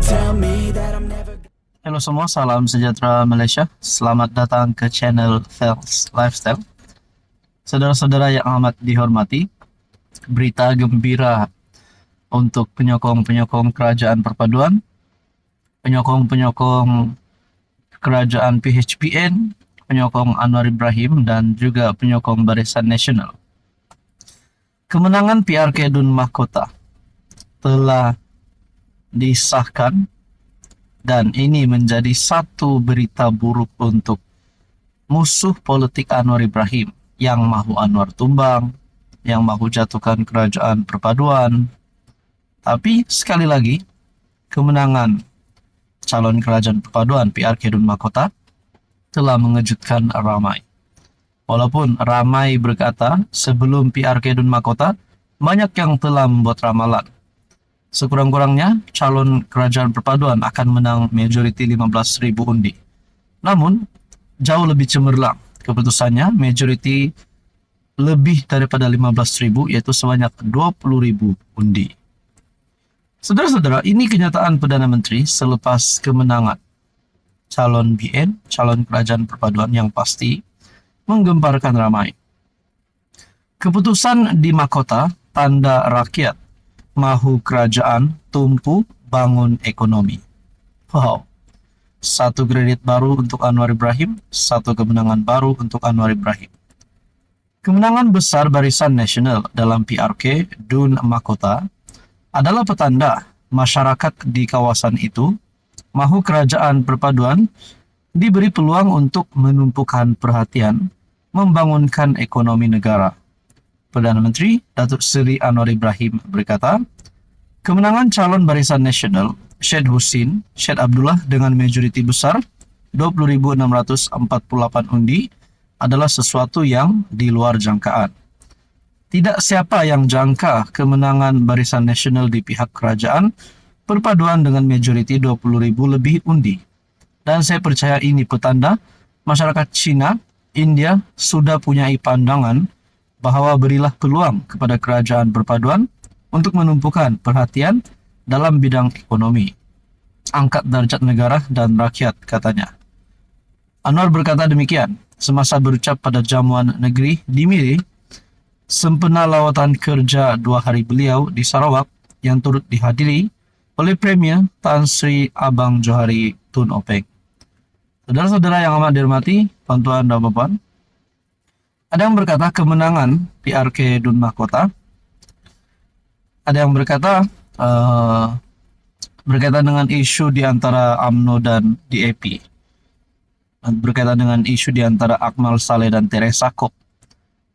tell me that I'm never. Halo semua, salam sejahtera Malaysia. Selamat datang ke channel Fels Lifestyle. Saudara-saudara yang amat dihormati, berita gembira untuk penyokong-penyokong kerajaan perpaduan, penyokong-penyokong kerajaan PHPN, penyokong Anwar Ibrahim, dan juga penyokong Barisan Nasional. Kemenangan PRK Dun Mahkota telah disahkan, dan ini menjadi satu berita buruk untuk musuh politik Anwar Ibrahim yang mahu Anwar tumbang, yang mahu jatuhkan kerajaan perpaduan. Tapi sekali lagi, kemenangan calon kerajaan perpaduan PRK Dun Mahkota telah mengejutkan ramai. Walaupun ramai berkata sebelum PRK Dun Mahkota, banyak yang telah membuat ramalan. Sekurang-kurangnya, calon kerajaan perpaduan akan menang majoriti 15.000 undi. Namun, jauh lebih cemerlang keputusannya, majoriti lebih daripada 15.000, yaitu sebanyak 20.000 undi. Saudara-saudara, ini kenyataan Perdana Menteri selepas kemenangan calon BN, calon kerajaan perpaduan yang pasti menggemparkan ramai. Keputusan di mahkota tanda rakyat mahu kerajaan tumpu bangun ekonomi. Wow, satu kredit baru untuk Anwar Ibrahim, satu kemenangan baru untuk Anwar Ibrahim. Kemenangan besar Barisan Nasional dalam PRK Dun Mahkota adalah petanda masyarakat di kawasan itu mahu kerajaan perpaduan diberi peluang untuk menumpukan perhatian membangunkan ekonomi negara. Perdana Menteri Datuk Seri Anwar Ibrahim berkata, kemenangan calon Barisan Nasional Syed Husin Syed Abdullah dengan majoriti besar 20,648 undi adalah sesuatu yang di luar jangkaan. Tidak siapa yang jangka kemenangan Barisan Nasional di pihak kerajaan perpaduan dengan majoriti 20.000 lebih undi. Dan saya percaya ini petanda masyarakat Cina, India sudah punya pandangan bahwa berilah peluang kepada kerajaan perpaduan untuk menumpukan perhatian dalam bidang ekonomi. Angkat darjat negara dan rakyat, katanya. Anwar berkata demikian semasa berucap pada jamuan negeri di Miri sempena lawatan kerja 2 hari beliau di Sarawak yang turut dihadiri oleh Premier Tan Sri Abang Johari Tun Openg. Saudara-saudara yang amat dihormati, tuan-tuan dan puan, ada yang berkata kemenangan PRK Dun Mahkota, ada yang berkata berkaitan dengan isu di antara UMNO dan DAP, berkaitan dengan isu di antara Akmal Saleh dan Teresa Kok,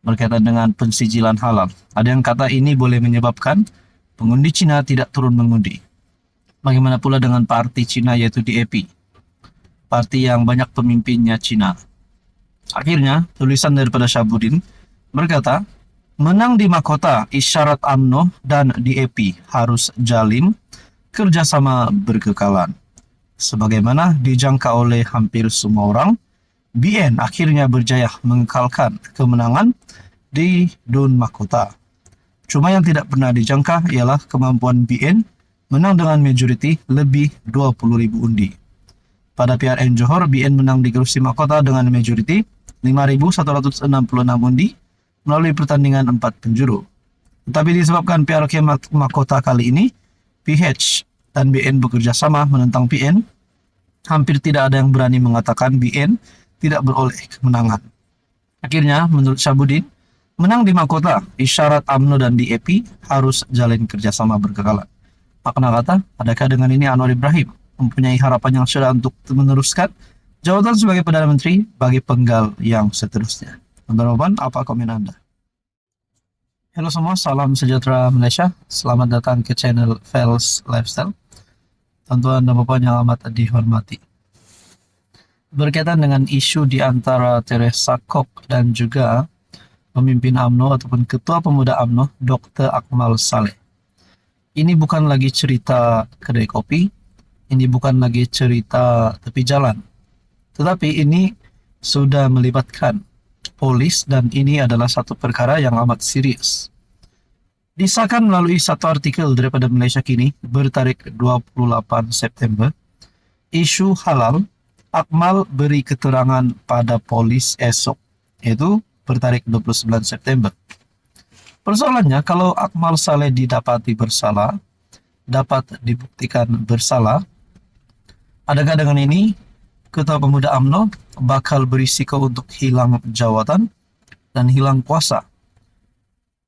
berkaitan dengan pensijilan halal. Ada yang kata ini boleh menyebabkan pengundi Cina tidak turun mengundi. Bagaimana pula dengan parti Cina yaitu DAP, parti yang banyak pemimpinnya Cina. Akhirnya, tulisan daripada Syahbudin berkata, menang di mahkota isyarat UMNO dan DAP harus jalin kerjasama berkekalan. Sebagaimana dijangka oleh hampir semua orang, BN akhirnya berjaya mengekalkan kemenangan di Dun Mahkota. Cuma yang tidak pernah dijangka ialah kemampuan BN menang dengan majoriti lebih 20.000 undi. Pada PRN Johor, BN menang di Kerusi Mahkota dengan majoriti 5.166 undi melalui pertandingan 4 penjuru. Tetapi disebabkan PRK Mahkota kali ini, PH dan BN bekerja sama menentang PN, hampir tidak ada yang berani mengatakan BN tidak beroleh kemenangan. Akhirnya, menurut Syahbudin, menang di mahkota isyarat UMNO dan DAP harus jalin kerjasama berkekalan. Makna kata, adakah dengan ini Anwar Ibrahim mempunyai harapan yang sudah untuk meneruskan jawatan sebagai Perdana Menteri bagi penggal yang seterusnya? Teman-teman, apa komen Anda? Halo semua, salam sejahtera Malaysia. Selamat datang ke channel Fels Lifestyle. Tuan-tuan dan puan yang amat dihormati. Berkaitan dengan isu di antara Teresa Kok dan juga pemimpin UMNO ataupun Ketua Pemuda UMNO, Dr. Akmal Saleh. Ini bukan lagi cerita kedai kopi, ini bukan lagi cerita tepi jalan, tetapi ini sudah melibatkan polis dan ini adalah satu perkara yang amat serius. Disahkan melalui satu artikel daripada Malaysia Kini bertarik 28 September, isu halal, Akmal beri keterangan pada polis esok, yaitu bertarik 29 September. Persoalannya, kalau Akmal Saleh didapati bersalah, dapat dibuktikan bersalah, adakah dengan ini Ketua Pemuda UMNO bakal berisiko untuk hilang jawatan dan hilang kuasa?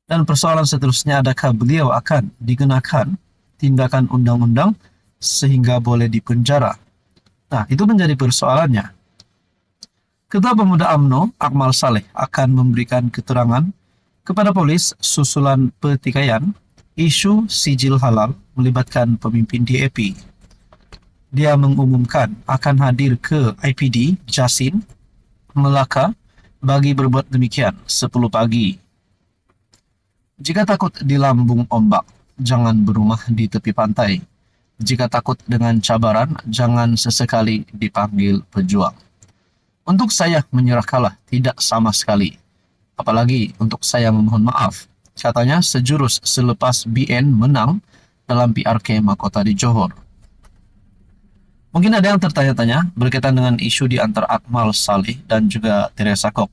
Dan persoalan seterusnya, adakah beliau akan dikenakan tindakan undang-undang sehingga boleh dipenjara? Nah, itu menjadi persoalannya. Ketua Pemuda UMNO, Akmal Saleh, akan memberikan keterangan kepada polis susulan pertikaian isu sijil halal melibatkan pemimpin DAP. Dia mengumumkan akan hadir ke IPD Jasin, Melaka bagi berbuat demikian 10 pagi. Jika takut dilambung ombak, jangan berumah di tepi pantai. Jika takut dengan cabaran, jangan sesekali dipanggil pejuang. Untuk saya menyerah kalah tidak sama sekali. Apalagi untuk saya memohon maaf, katanya sejurus selepas BN menang dalam PRK Mahkota di Johor. Mungkin ada yang tertanya-tanya berkaitan dengan isu di antara Akmal Saleh dan juga Teresa Kok,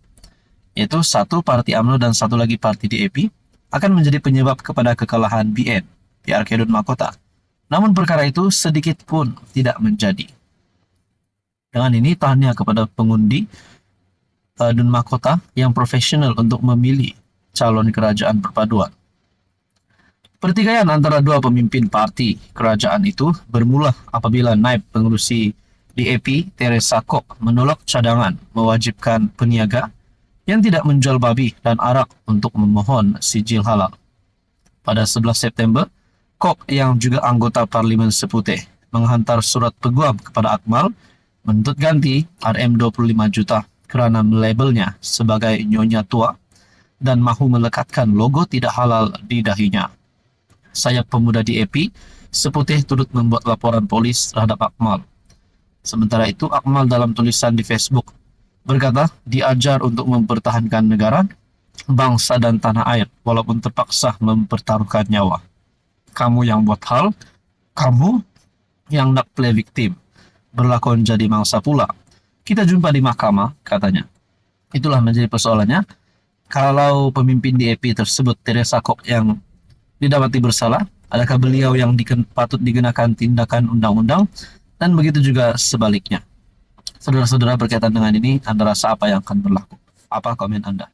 yaitu satu parti UMNO dan satu lagi parti DAP akan menjadi penyebab kepada kekalahan BN, PRK Dun Mahkota. Namun perkara itu sedikit pun tidak menjadi. Dengan ini tahniah kepada pengundi Dun Mahkota yang profesional untuk memilih calon kerajaan perpaduan. Pertikaian antara dua pemimpin parti kerajaan itu bermula apabila naib pengerusi DAP Teresa Kok menolak cadangan mewajibkan peniaga yang tidak menjual babi dan arak untuk memohon sijil halal. Pada 11 September, Kok yang juga anggota Parlimen Seputeh menghantar surat peguam kepada Akmal menuntut ganti RM25 juta kerana melabelnya sebagai nyonya tua dan mahu melekatkan logo tidak halal di dahinya. Sayap pemuda DAP Seputeh turut membuat laporan polis terhadap Akmal. Sementara itu, Akmal dalam tulisan di Facebook berkata diajar untuk mempertahankan negara, bangsa dan tanah air walaupun terpaksa mempertaruhkan nyawa. Kamu yang buat hal, kamu yang nak play victim, berlakon jadi mangsa pula. Kita jumpa di mahkamah, katanya. Itulah menjadi persoalannya. Kalau pemimpin DAP tersebut, Teresa Kok, yang didapati bersalah, adakah beliau yang patut dikenakan tindakan undang-undang, dan begitu juga sebaliknya. Saudara-saudara, berkaitan dengan ini, Anda rasa apa yang akan berlaku? Apa komen Anda?